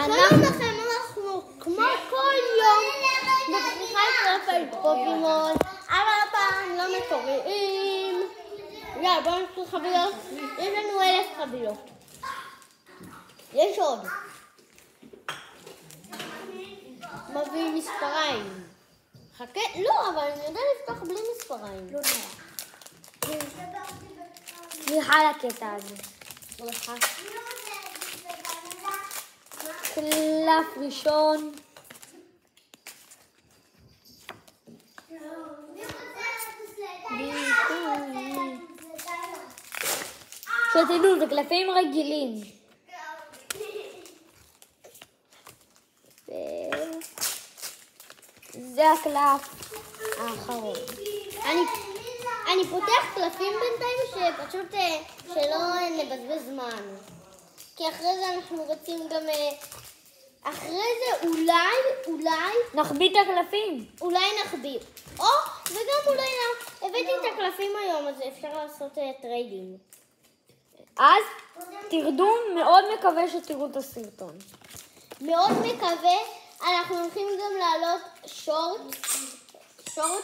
שלום לכם, אנחנו כמו כל יום בצריכה של פוקימון, אבל הפעם לא מקוריים. יאללה, בואו נתחיל חבילות. יש לנו 1000 חבילות. יש עוד. מביא מספריים. חכה, לא, אבל אני יודע לפתוח בלי מספריים. לא נורא. סליחה לקטע הזה. סליחה. קלף ראשון. שתדעו, זה קלפים רגילים. זה הקלף האחרון. אני פותח קלפים בינתיים שפשוט שלא נבזבז זמן. כי אחרי זה אנחנו רוצים גם... אחרי זה אולי... נחביא את הקלפים. אולי נחביא. וגם אולי הבאתי את הקלפים היום, אז אפשר לעשות טריידים. אז תרדו, מאוד מקווה שתראו את הסרטון. מאוד מקווה. אנחנו הולכים גם לעלות שורט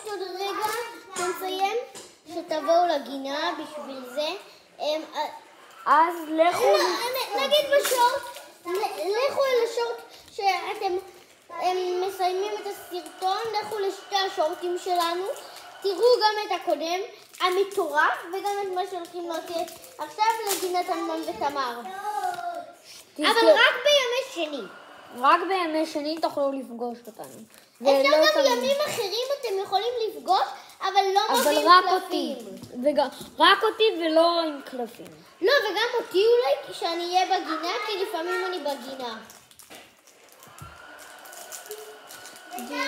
עוד רגע, נסיים, שתבואו לגינה בשביל זה. אז לכו... נגיד בשורט, לכו אל השורט שאתם מסיימים את הסרטון, לכו לשתי השורטים שלנו, תראו גם את הקודם, המטורף, וגם את מה שהולכים להוציא עכשיו לגינת אלמון ותמר. אבל רק בימי שני. רק בימי שני תוכלו לפגוש אותנו. אפשר גם ימים אחרים אתם יכולים לפגוש, אבל לא מביאים קלפים. רק אותי ולא עם קלפים. לא, וגם אותי אולי כשאני אהיה בגינה, כי לפעמים אני בגינה.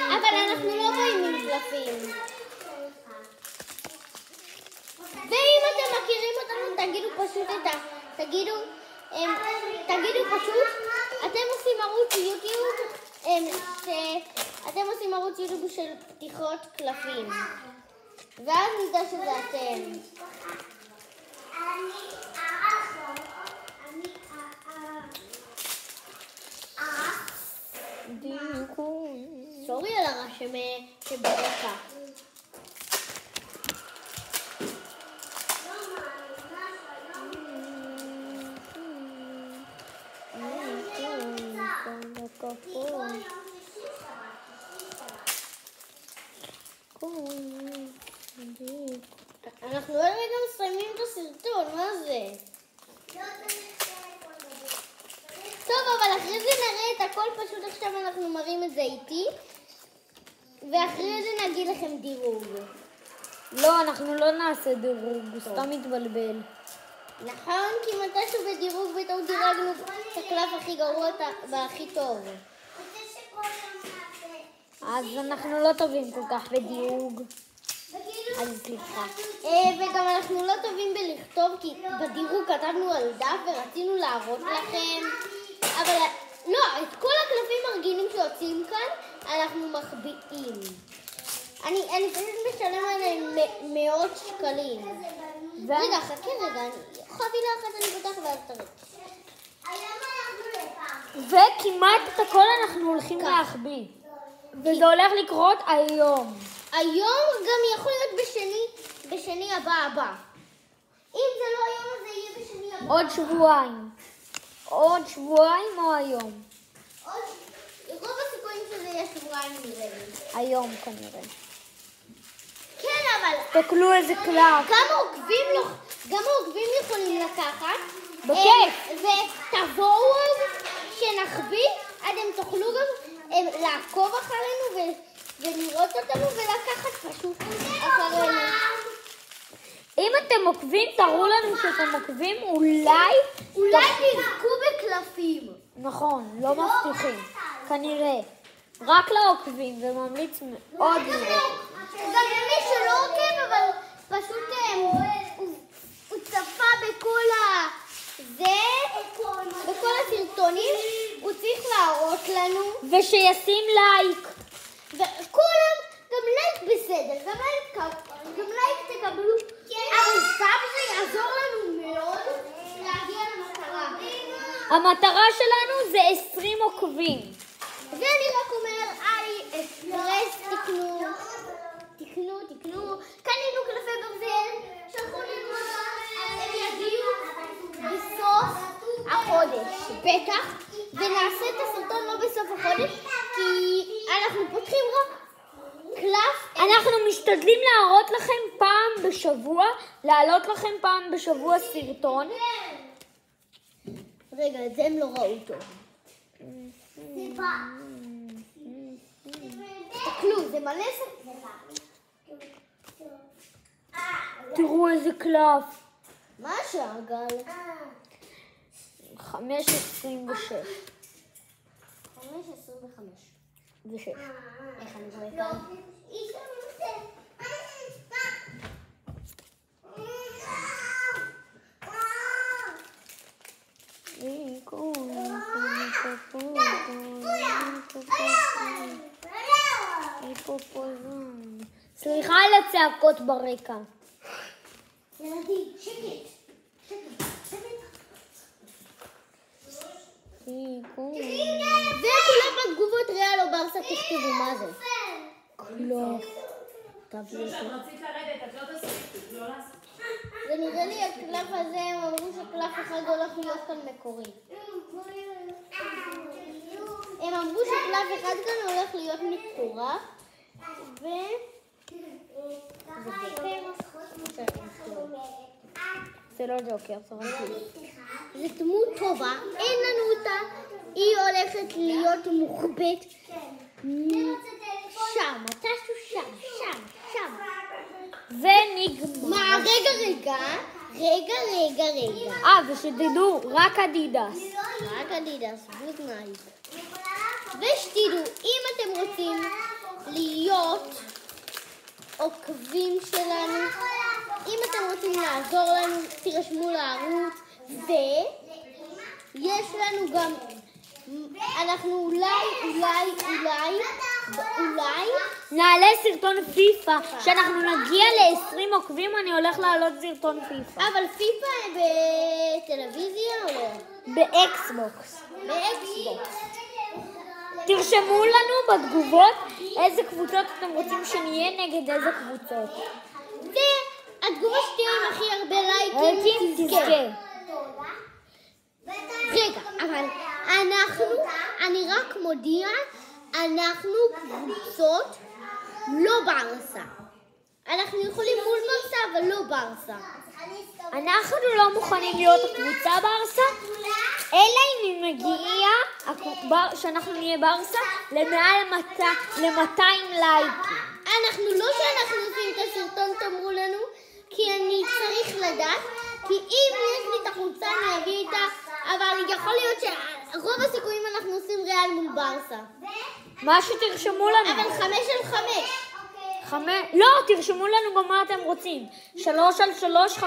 אבל אנחנו לא באים עם קלפים. ואם אתם מכירים אותנו, תגידו פשוט תגידו פשוט, אתם עושים ערוץ יוטיוב, אתם עושים ערוץ יוטיוב של פתיחות קלפים. ואז נדע שזה אתם. סורי על הרעש שברקע. אנחנו עוד רגע מסיימים את הסרטון, מה זה? טוב, אבל אחרי זה נראה את הכל, פשוט עכשיו אנחנו מראים את זה איתי, ואחרי זה נגיד לכם דירוג. לא, אנחנו לא נעשה דירוג, הוא סתם מתבלבל. נכון, כי מתישהו בדירוג בטעות דירגנו את הקלף הכי גרוע והכי טוב. אז אנחנו לא טובים כל כך בדירוג. אז סליחה. וגם אנחנו לא טובים בלכתוב, כי בדירוג כתבנו על דף ורצינו להראות לכם. אבל לא, את כל הקלפים הרגילים שיוצאים כאן, אנחנו מחביאים. אני פשוט משלם עליהם מאות שקלים. רגע, חכה רגע, חבילה אחת אני פותח ואז תראה. וכמעט את הכל אנחנו הולכים להחביא. וזה הולך לקרות היום. היום גם יכול להיות בשני הבא. אם זה לא היום, אז זה יהיה בשני הבא. עוד שבועיים. עוד שבועיים או היום? רוב הסיכויים שזה יהיה שבועיים נראה לי. היום כנראה. כן, אבל... תקלו איזה קלף. גם העוקבים יכולים לקחת. בכיף. ותבואו שנחביא, אתם תוכלו גם לעקוב אחרינו ולראות אותנו ולקחת פשוט אחרינו. אם אתם עוקבים, תראו לנו שאתם עוקבים, אולי תזכו בקלפים. נכון, לא מבטיחים. כנראה. רק לעוקבים, וממליץ מאוד לראות. גם למי שלא עוקב, אבל פשוט הוא צפה בכל הסרטונים, הוא צריך להראות לנו. ושישים לייק. וכולם, גם לייק בסדר, גם לייק תקבלו. אבל סתם זה יעזור לנו מאוד להגיע למטרה. המטרה שלנו זה 20 עוקבים. טובים. ואני רק אומר, אקספרס, תקנו, קנינו קלפי ברזל, שלחו לנו, הם יגיעו בסוף החודש, בטח, ונעשה את הסרטון לא בסוף החודש, כי אנחנו פותחים רק קלף. אנחנו משתדלים להעלות לכם פעם בשבוע סרטון. רגע, את זה הם לא ראו טוב. תקנו, זה מלא תראו איזה קלף. מה השעה, גל? 5:26. 5:25. ו6. איך אני רואה כאן? סליחה על הצעקות ברקע. ילדים, שקט. וכולם בתגובות ריאל או ברסה תכתבו מה זה. קלף. רצית לרדת, את לא תספיקי, לא לעשות. זה נראה לי הקלף הזה, הם אמרו שקלף אחד הולך להיות כאן מקורי. הם אמרו שקלף אחד כאן הולך להיות מקורה, זה לא ג'וקר, זה דמות טובה, אין לנו אותה, היא הולכת להיות מוחבאת שם, מתישהו שם. ונגמר. מה, רגע. ושתדעו, רק אדידס. רק אדידס, גוד נייט. ושתדעו, אם אתם רוצים להיות עוקבים שלנו, אם אתם רוצים לעזור לנו, תירשמו לערוץ, ויש לנו גם, אנחנו אולי נעלה סרטון פיפה, שאנחנו נגיע ל-20 עוקבים, אני הולך לעלות סרטון פיפה. אבל פיפה בטלוויזיה או לא? באקסבוקס. באקסבוקס. תרשמו לנו בתגובות איזה קבוצות אתם רוצים שנהיה נגד איזה קבוצות. והתגובה שתהיה עם הכי הרבה לייקים תזכה. רגע, אבל אני רק מודיע, אנחנו קבוצות לא ברסה. אנחנו יכולים מול ברסה, אבל לא ברסה. אנחנו לא מוכנים להיות הקבוצה ברסה, אלא אם מגיע שאנחנו נהיה ברסה למעל 200 לייקים. לא שאנחנו עושים את הסרטון, תאמרו לנו, כי אני צריך לדעת, כי אם יש לי את החולצה אני אביא איתה, אבל יכול להיות שרוב הסיכויים אנחנו עושים ריאל מול ברסה. מה שתרשמו לנו. אבל 5-5. לא, תרשמו לנו גם מה אתם רוצים. 3-3, 5-5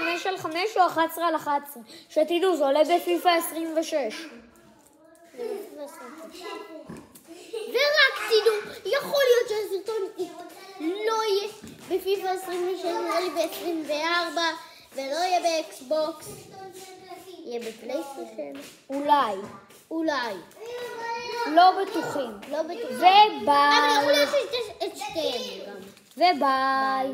או 11-11. שתדעו, זה עולה בפיפה 26. ורק תדעו, יכול להיות שהסרטון לא יהיה בפיפה 26, נראה לי ב-24, ולא יהיה באקסבוקס, יהיה בפלייסטיישן. אולי. לא בטוחים. לא בטוחה. וביי. אבל יכול להיות שיש את שתיהם גם. וביי.